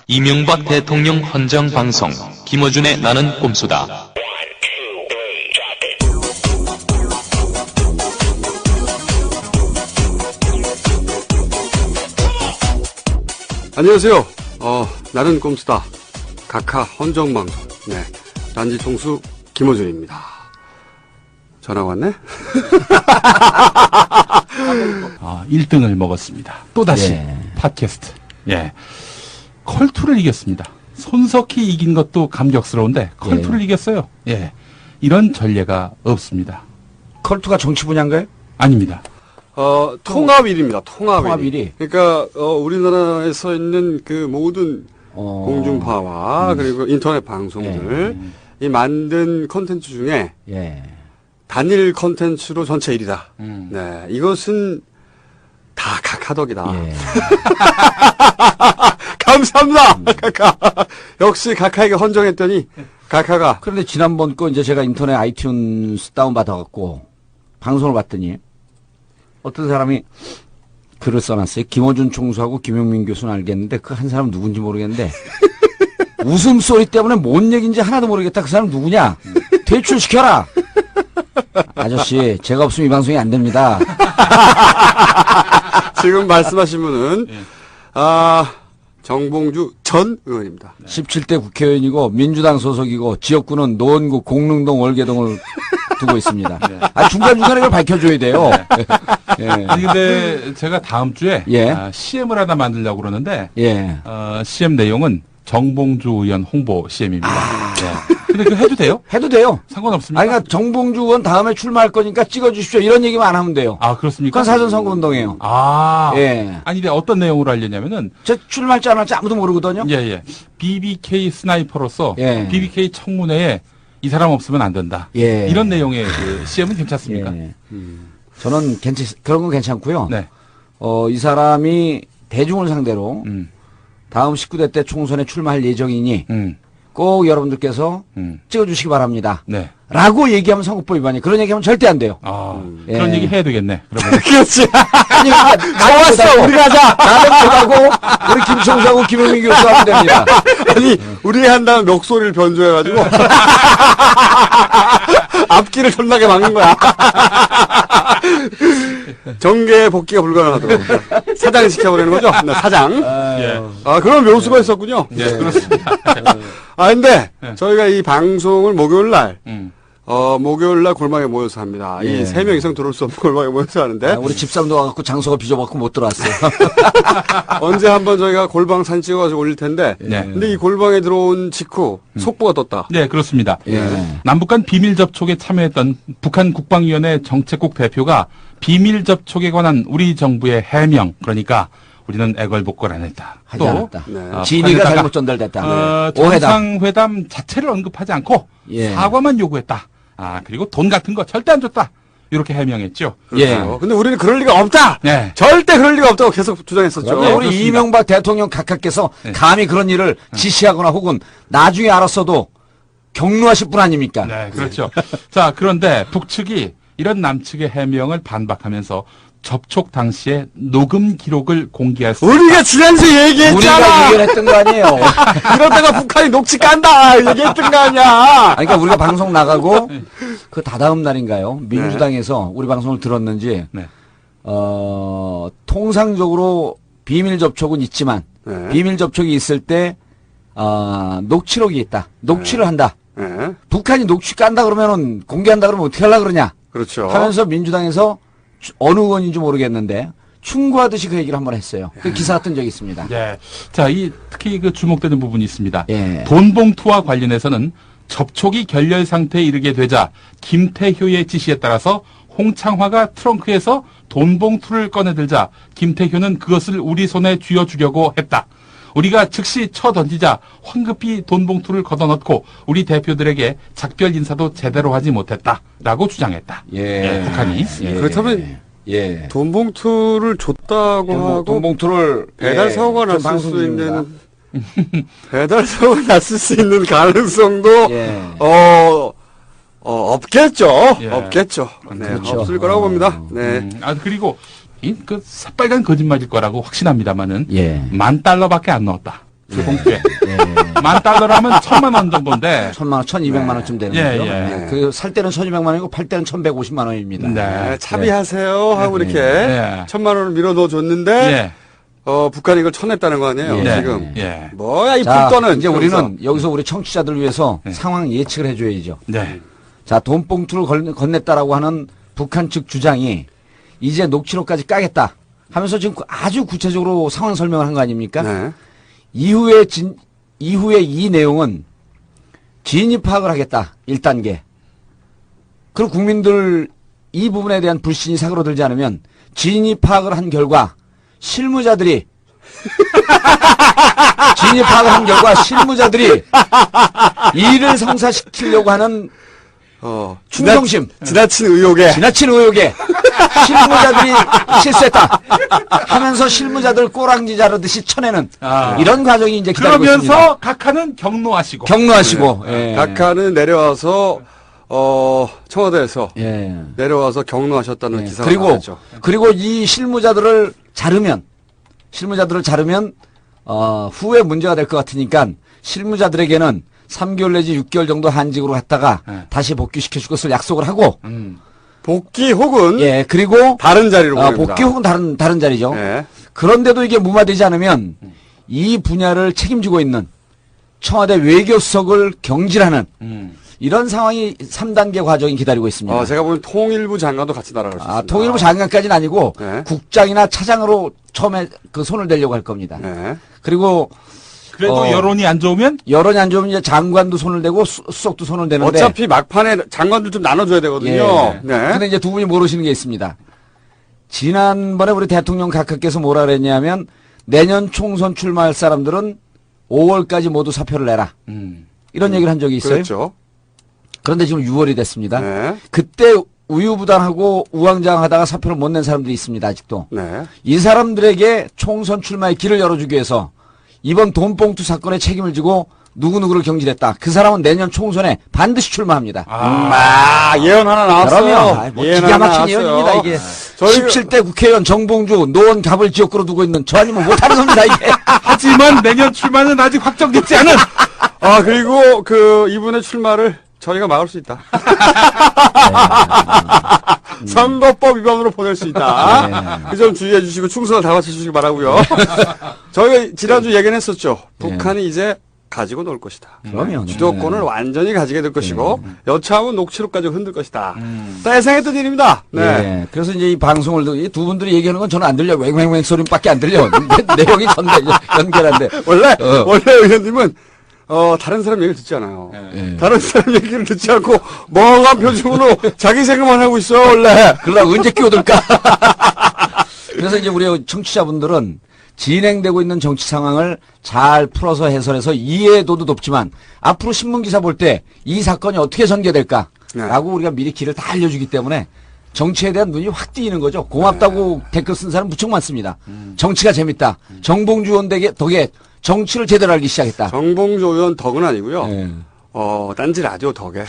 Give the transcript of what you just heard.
이명박 대통령 헌정 방송 김어준의 나는 꼼수다. 안녕하세요. 나는 꼼수다. 각하 헌정 방송. 네. 단지 총수 김어준입니다. 전화 왔네? 1등을 먹었습니다. 또다시 팟캐스트. 컬투를 이겼습니다. 손석희 이긴 것도 감격스러운데 컬투를 이겼어요. 이런 전례가 없습니다. 컬투가 정치 분야인가요? 아닙니다. 통합 1위입니다. 통합 통합 1위. 그러니까 우리나라에서 있는 그 모든 공중파와 그리고 인터넷 방송들 이 만든 콘텐츠 중에 단일 콘텐츠로 전체 1위다. 네, 이것은 다 각하덕이다. 감사합니다. 각하. 역시 각하에게 헌정했더니 각하가. 그런데 지난번 거 이제 제가 인터넷 아이튠스 다운받아갖고 방송을 봤더니 어떤 사람이 글을 써놨어요. 김어준 총수하고 김용민 교수는 알겠는데 그 한 사람 누군지 모르겠는데 웃음소리 때문에 뭔 얘기인지 하나도 모르겠다. 그 사람 누구냐? 퇴출시켜라. 아저씨 제가 없으면 이 방송이 안 됩니다. 지금 말씀하신 분은 정봉주 전 의원입니다. 17대 국회의원이고 민주당 소속이고 지역구는 노원구 공릉동 월계동을 두고 있습니다. 중간중간에 그걸 밝혀줘야 돼요. 아니 근데 제가 다음 주에 CM을 하나 만들려고 그러는데 CM 내용은 정봉주 의원 홍보 CM입니다. 근데 그거 해도 돼요? 해도 돼요. 상관없습니다. 그러니까 정봉주 의원 다음에 출마할 거니까 찍어주십시오. 이런 얘기만 안 하면 돼요. 그렇습니까? 그건 사전선거운동이에요. 아니 근데 어떤 내용으로 하려냐면은 저 출마할지 안 할지 아무도 모르거든요. BBK 스나이퍼로서 BBK 청문회에 이 사람 없으면 안 된다. 이런 내용의 그 CM은 괜찮습니까? 저는 그런 건 괜찮고요. 이 사람이 대중을 상대로 다음 19대 때 총선에 출마할 예정이니 꼭 여러분들께서 찍어주시기 바랍니다. 라고 얘기하면 선거법 위반이. 그런 얘기하면 절대 안 돼요. 그런 얘기 해야 되겠네. 그러면. 그렇지. 아니, 좋았어. 우리가 하자. 나는 못하고 우리 김총수하고 김용민 교수 하면 됩니다. 아니, 우리가 한다면 멱소리를 변조해가지고 앞길을 존나게 막는 거야. 정계 복귀가 불가능하더라고요. 사장 시켜버리는 거죠? 사장. 그런 묘수가 있었군요. 그렇습니다. 근데 저희가 이 방송을 목요일 날 골방에 모여서 합니다. 이 3명 이상 들어올 수 없는 골방에 모여서 하는데. 우리 집사람도 와갖고 장소가 비좁아갖고 못 들어왔어요. 언제 한번 저희가 골방 사진 찍어가지고 올릴 텐데. 근데 이 골방에 들어온 직후 속보가 떴다. 네, 그렇습니다. 남북 간 비밀 접촉에 참여했던 북한 국방위원회 정책국 대표가 비밀 접촉에 관한 우리 정부의 해명, 그러니까 우리는 애걸복걸 안 했다. 하지 않았다. 진위가 잘못 전달됐다. 정상회담 자체를 언급하지 않고 사과만 요구했다. 그리고 돈 같은 거 절대 안 줬다. 이렇게 해명했죠. 근데 우리는 그럴 리가 없다. 절대 그럴 리가 없다고 계속 주장했었죠. 우리 그렇습니다. 이명박 대통령 각하께서 감히 그런 일을 지시하거나 혹은 나중에 알았어도 경로하실 분 아닙니까? 네, 그렇죠. 자, 그런데 북측이 이런 남측의 해명을 반박하면서 접촉 당시에 녹음 기록을 공개할 수 우리가 지난주에 얘기했잖아. 우리가 얘기했던 거 아니에요. 이러다가 북한이 녹취 깐다 얘기했던 거 아니야. 그러니까 우리가 방송 나가고 그 다다음 날인가요? 민주당에서 우리 방송을 들었는지 통상적으로 비밀 접촉은 있지만 비밀 접촉이 있을 때 녹취록이 있다. 녹취를 한다. 북한이 녹취 깐다 그러면은 공개한다 그러면 어떻게 하려고 그러냐. 그렇죠. 하면서 민주당에서 어느 의원인지 모르겠는데 충고하듯이 그 얘기를 한번 했어요. 그 기사가 뜬 적이 있습니다. 자, 특히 그 주목되는 부분이 있습니다. 돈 봉투와 관련해서는 접촉이 결렬 상태에 이르게 되자 김태효의 지시에 따라서 홍창화가 트렁크에서 돈 봉투를 꺼내들자 김태효는 그것을 우리 손에 쥐어주려고 했다. 우리가 즉시 쳐던지자 황급히 돈 봉투를 걷어넣고 우리 대표들에게 작별 인사도 제대로 하지 못했다라고 주장했다. 북한이. 그렇다면 돈 봉투를 줬다고 하고 돈 봉투를 배달 사고가 났을 수 있는 배달 사고가 났을 수 있는 가능성도 없겠죠. 없겠죠. 그렇죠. 없을 거라고 봅니다. 그리고 그 새빨간 거짓말일 거라고 확신합니다만은 예. $10,000밖에 안 넣었다. 그 봉투에. $10,000라면 1,000만 원 정도인데. 1,000만 원, 1,200만 원쯤 되는 예, 거죠. 예. 네. 그 살 때는 1,200만 원이고 팔 때는 1,150만 원입니다. 네. 차비하세요 하고 이렇게 네. 1,000만 원을 밀어 넣어 줬는데 예. 북한이 이걸 쳐냈다는 거 아니에요, 네. 지금. 예. 뭐야, 이 자, 풀떠는. 이제 우리는 여기서 우리 청취자들 위해서 상황 예측을 해줘야죠. 네. 자, 돈봉투를 건넸다라고 하는 북한 측 주장이 이제 녹취록까지 까겠다 하면서 지금 아주 구체적으로 상황 설명을 한 거 아닙니까? 네. 이후에 이 내용은 진위 파악을 하겠다. 1단계. 그리고 국민들 이 부분에 대한 불신이 사그러들지 않으면 진위 파악을 한 결과 실무자들이 진위 파악을 한 결과 실무자들이 일을 성사시키려고 하는 충성심, 지나친 의혹에. 지나친 의혹에 실무자들이 실수했다 하면서 실무자들 꼬랑지 자르듯이 쳐내는 이런 과정이 이제 기다리고 있습니다. 그러면서 각하는 경로하시고. 경로하시고. 예. 각하는 내려와서, 청와대에서 예. 내려와서 경로하셨다는 예. 기사가 나왔죠. 그리고 이 실무자들을 자르면 후에 문제가 될 것 같으니까 실무자들에게는 3개월 내지 6개월 정도 한직으로 갔다가 다시 복귀시켜 줄 것을 약속을 하고 복귀 혹은 예, 그리고 다른 자리로 보냅니다. 복귀 혹은 다른 자리죠. 예. 그런데도 이게 무마되지 않으면 이 분야를 책임지고 있는 청와대 외교수석을 경질하는 이런 상황이 3단계 과정이 기다리고 있습니다. 제가 보면 통일부 장관도 같이 날아갈 수 있습니다. 통일부 장관까지는 아니고 네. 국장이나 차장으로 처음에 그 손을 대려고 할 겁니다. 네. 그리고 그래도 여론이 안 좋으면 여론이 안 좋으면 이제 장관도 손을 대고 수석도 손을 대는데 어차피 막판에 장관들 좀 나눠줘야 되거든요. 예. 네. 근데 이제 두 분이 모르시는 게 있습니다. 지난번에 우리 대통령 각하께서 뭐라 그랬냐면 내년 총선 출마할 사람들은 5월까지 모두 사표를 내라. 이런 얘기를 한 적이 있어요. 그렇죠. 그런데 지금 6월이 됐습니다. 네. 그때 우유부단하고 우왕좌왕하다가 사표를 못 낸 사람들이 있습니다. 아직도. 네. 이 사람들에게 총선 출마의 길을 열어주기 위해서 이번 돈봉투 사건에 책임을 지고 누구누구를 경질했다. 그 사람은 내년 총선에 반드시 출마합니다. 예언 하나 나왔어요. 그러면 뭐 예언 기가 하나 막힌 나왔어요. 예언입니다. 이게 저희 17대 국회의원 정봉주 노원 갑을 지역구로 두고 있는 저 아니면 못하는 겁니다. 이게. 하지만 내년 출마는 아직 확정됐지 않은. 그리고 이분의 출마를 저희가 막을 수 있다. 선거법 위반으로 보낼 수 있다. 그 점 주의해 주시고 충성을 다 바쳐주시기 바라고요. 저희가 지난주 얘기는 했었죠. 북한이 이제 가지고 놀 것이다. 그러면 주도권을 완전히 가지게 될 것이고 여차하면 녹취록까지 흔들 것이다. 다 예상했던 일입니다. 네. 네. 그래서 이제 이 방송을 이 두 분들이 얘기하는 건 저는 안 들려. 웽웽웽 소리밖에 안 들려. 내용이 연결한데. 원래 의원님은 다른 사람 얘기를 듣지 않아요. 다른 사람 얘기를 듣지 않고 멍한 표정으로 자기 생각만 하고 있어, 원래. 그러다 언제 끼어들까? 그래서 이제 우리 청취자분들은 진행되고 있는 정치 상황을 잘 풀어서 해설해서 이해도도 높지만 앞으로 신문기사 볼 때 이 사건이 어떻게 전개될까라고 우리가 미리 길을 다 알려주기 때문에 정치에 대한 눈이 확 띄이는 거죠. 고맙다고 댓글 쓴 사람 무척 많습니다. 정치가 재밌다. 정봉주 의원 덕에 정치를 제대로 알기 시작했다. 정봉주 의원 덕은 아니고요. 네. 딴지 라디오 덕에.